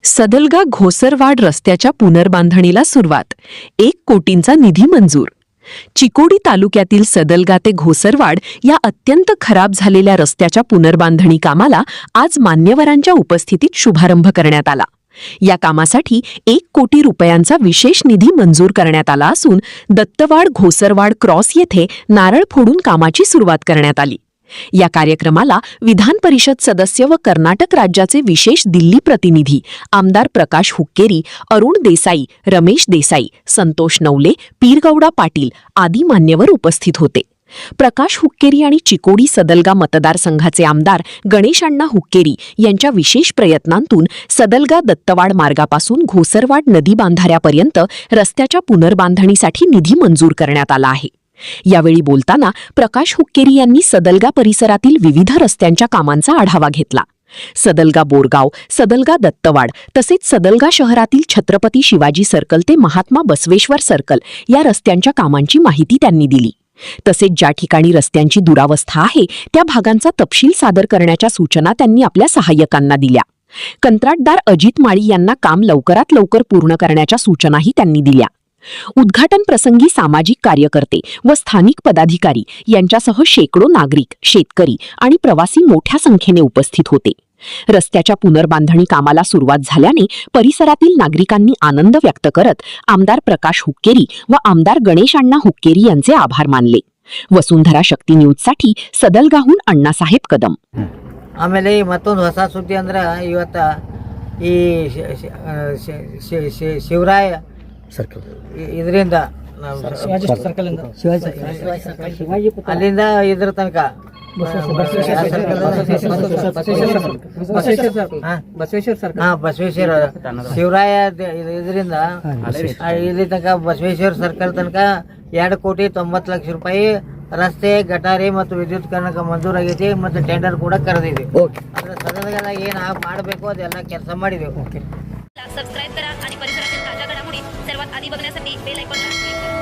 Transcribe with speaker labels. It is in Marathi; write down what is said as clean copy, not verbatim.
Speaker 1: सदलगा घोसरवाड रस्त्याच्या पुनर्बांधणीला सुरुवात, 1 कोटींचा निधी मंजूर. चिकोडी तालुक्यातील सदलगा ते घोसरवाड या अत्यंत खराब झालेल्या रस्त्याच्या पुनर्बांधणी कामाला आज मान्यवरांच्या उपस्थितीत शुभारंभ करण्यात आला. या कामासाठी 1 कोटी रुपयांचा विशेष निधी मंजूर करण्यात आला असून दत्तवाड घोसरवाड क्रॉस येथे नारळ फोडून कामाची सुरुवात करण्यात आली. या कार्यक्रमाला विधान परिषद सदस्य व कर्नाटक राज्याचे विशेष दिल्ली प्रतिनिधी आमदार प्रकाश हुक्केरी, अरुण देसाई, रमेश देसाई, संतोष नवले, पीरगौडा पाटील आदी मान्यवर उपस्थित होते. प्रकाश हुक्केरी आणि चिकोडी सदलगा मतदारसंघाचे आमदार गणेशअण्णा हुक्केरी यांच्या विशेष प्रयत्नांतून सदलगा दत्तवाड मार्गापासून घोसरवाड नदी बांधाऱ्यापर्यंत रस्त्याच्या पुनर्बांधणीसाठी निधी मंजूर करण्यात आला आहे. यावेळी बोलताना प्रकाश हुक्केरी यांनी सदलगा परिसरातील विविध रस्त्यांच्या कामांचा आढावा घेतला. सदलगा बोरगाव, सदलगा दत्तवाड तसेच सदलगा शहरातील छत्रपती शिवाजी सर्कल ते महात्मा बसवेश्वर सर्कल या रस्त्यांच्या कामांची माहिती त्यांनी दिली. तसेच ज्या ठिकाणी रस्त्यांची दुरावस्था आहे त्या भागांचा तपशील सादर करण्याच्या सूचना त्यांनी आपल्या सहाय्यकांना दिल्या. कंत्राटदार अजित माळी यांना काम लवकरात लवकर पूर्ण करण्याच्या सूचनाही त्यांनी दिल्या. उद्घाटन प्रसंगी सामाजिक कार्यकर्ते व स्थानिक पदाधिकारी यांच्यासह शेकडो नागरिक, शेतकरी आणि प्रवासी मोठ्या संख्येने उपस्थित होते. रस्त्याच्या पुनर्बांधणी कामाला सुरुवात झाल्याने परिसरातील नागरिकांनी आनंद व्यक्त करत आमदार प्रकाश हुक्केरी व आमदार गणेशअण्णा हुक्केरी यांचे आभार मानले. वसुंधरा शक्ती न्यूजसाठी सदलगाहून अण्णासाहेब कदम.
Speaker 2: ಆಮೇಲೆ ಮತ್ತೊಂದು ಹೊಸ ಸುದ್ದಿ ಅಂದ್ರೆ ಇವತ್ತ ಈ ಶಿವರಾಯ ಸರ್ಕಲ್ ಇದರಿಂದ ಅಲ್ಲಿಂದ ಇದ್ರ ತನಕ ಬಸವೇಶ್ವರ ಶಿವರಾಯ ಇದರಿಂದ ಇಲ್ಲಿ ತನಕ ಬಸವೇಶ್ವರ ಸರ್ಕಲ್ ತನಕ 2,90,00,000 ರೂಪಾಯಿ ರಸ್ತೆ, ಗಟಾರಿ ಮತ್ತು ವಿದ್ಯುತ್ಕರಣಕ್ಕೆ ಮಂಜೂರಾಗೈತಿ ಮತ್ತು ಟೆಂಡರ್ ಕೂಡ ಕರೆದಿದೆ. ಅದರ ಸದನದಾಗ ಏನು ಮಾಡಬೇಕು ಅದೆಲ್ಲ ಕೆಲಸ ಮಾಡಿದೆವು.
Speaker 3: सबस्क्राइब करा आणि परिसरातील ताज्या घडामोडी सर्वात आधी बघण्यासाठी बेल आयकॉनला क्लिक करा.